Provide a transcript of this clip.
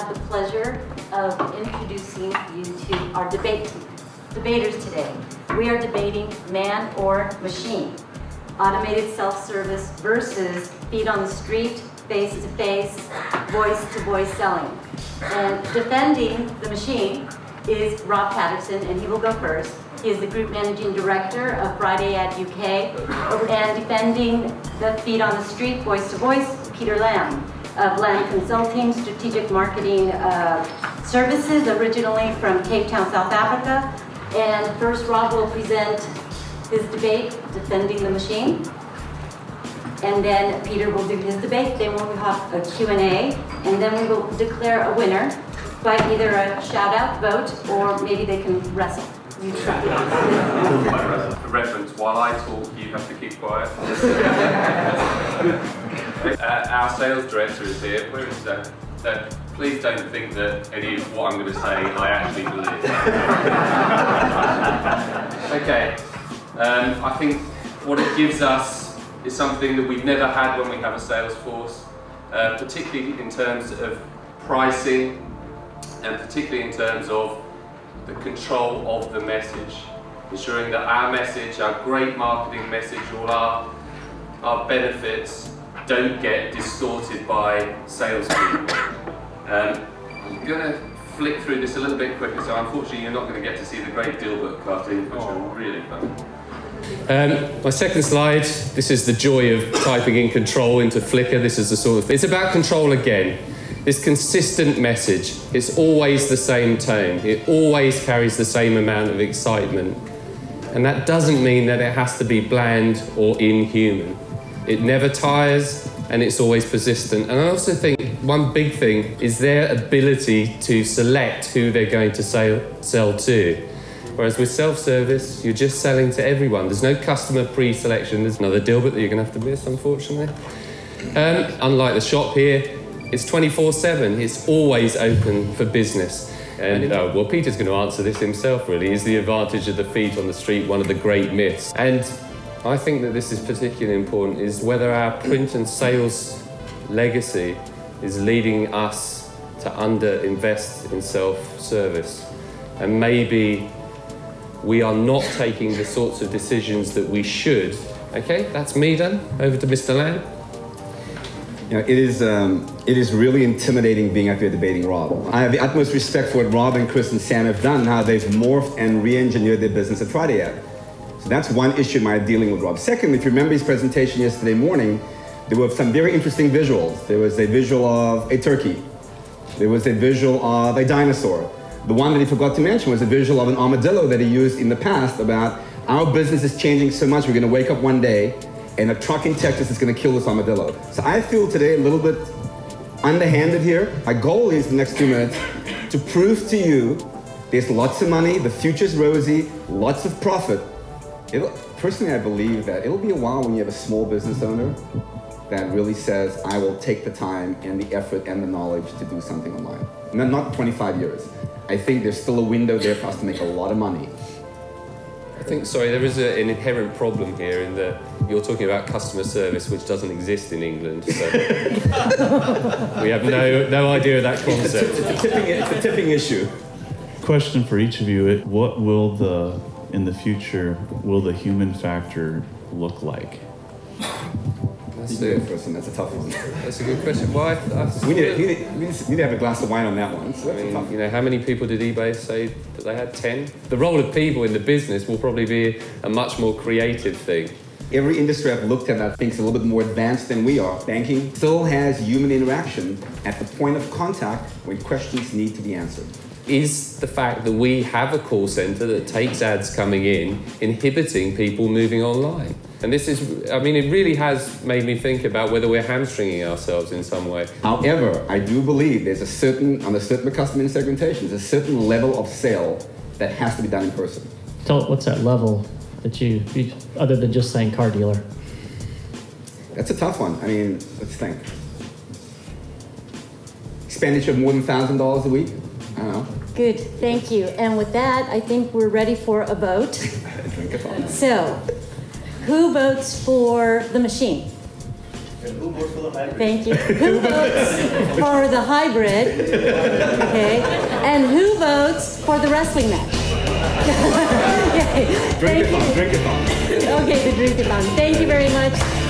have the pleasure of introducing you to our debaters today. We are debating man or machine, automated self-service versus feet on the street, face-to-face, voice-to-voice selling. And defending the machine is Rob Patterson, and he will go first. He is the Group Managing Director of Friday Ad UK, and defending the feet on the street, voice-to-voice, Peter Lamb of Lamb Consulting, Strategic Marketing Services, originally from Cape Town, South Africa. And first, Rob will present his debate, Defending the Machine. And then Peter will do his debate. Then we'll have a Q&A, and then we will declare a winner by either a shout-out vote or maybe they can wrestle. You try. For reference, while I talk, you have to keep quiet. Our sales director is here. Where is that? Please don't think that any of what I'm going to say I actually believe. Okay. I think what it gives us is something that we've never had when we have a sales force, particularly in terms of pricing and particularly in terms of the control of the message, ensuring that our message, our great marketing message, all our benefits don't get distorted by salespeople. I'm going to flick through this a little bit quicker, so unfortunately you're not going to get to see the great Dilbert cartoons, which are really fun. My second slide, this is the joy of typing in control into Flickr. This is the sort of, it's about control again. This consistent message, it's always the same tone. It always carries the same amount of excitement. And that doesn't mean that it has to be bland or inhuman. It never tires and it's always persistent. And I also think one big thing is their ability to select who they're going to sell to. Whereas with self-service, you're just selling to everyone. There's no customer pre-selection. There's another Dilbert that you're going to have to miss, unfortunately. Unlike the shop here, it's 24/7. It's always open for business. And well, Peter's going to answer this himself, really. Is the advantage of the feet on the street one of the great myths? And I think that this is particularly important, is whether our print and sales legacy is leading us to under-invest in self-service. And maybe we are not taking the sorts of decisions that we should. Okay, that's me done. Over to Mr. Lamb. You know, it is really intimidating being up here debating Rob. I have the utmost respect for what Rob and Chris and Sam have done, how they've morphed and re-engineered their business at Friday Ad. So that's one issue in my dealing with Rob. Second, if you remember his presentation yesterday morning, there were some very interesting visuals. There was a visual of a turkey. There was a visual of a dinosaur. The one that he forgot to mention was a visual of an armadillo that he used in the past about our business is changing so much, we're going to wake up one day and a truck in Texas is going to kill this armadillo. So I feel today a little bit underhanded here. My goal is the next 2 minutes to prove to you there's lots of money, the future's rosy, lots of profit. Personally, I believe that it'll be a while when you have a small business owner that really says, I will take the time and the effort and the knowledge to do something online. No, not 25 years. I think there's still a window there for us to make a lot of money. I think, sorry, there is an inherent problem here in that you're talking about customer service, which doesn't exist in England. So we have no idea of that concept. It's a tipping issue. Question for each of you: what will in the future will the human factor look like? That's a tough one. That's a good question. Well, we need to have a glass of wine on that one. So I mean, you know, how many people did eBay say that they had? 10? The role of people in the business will probably be a much more creative thing. Every industry I've looked at that thinks a little bit more advanced than we are. Banking still has human interaction at the point of contact when questions need to be answered. Is the fact that we have a call center that takes ads coming in inhibiting people moving online? And this is, I mean, it really has made me think about whether we're hamstringing ourselves in some way. However, I do believe there's on a certain customer segmentation, there's a certain level of sale that has to be done in person. Tell what's that level that you other than just saying car dealer? That's a tough one. I mean, let's think. Expenditure of more than $1,000 a week? I don't know. Good, thank you. And with that, I think we're ready for a vote. Drink a phone. So, who votes for the machine? And who votes for the hybrid? Thank you. Who votes for the hybrid? Okay. And who votes for the wrestling match? Okay. Drink it on. Okay, the drink-a-thon. Thank you very much.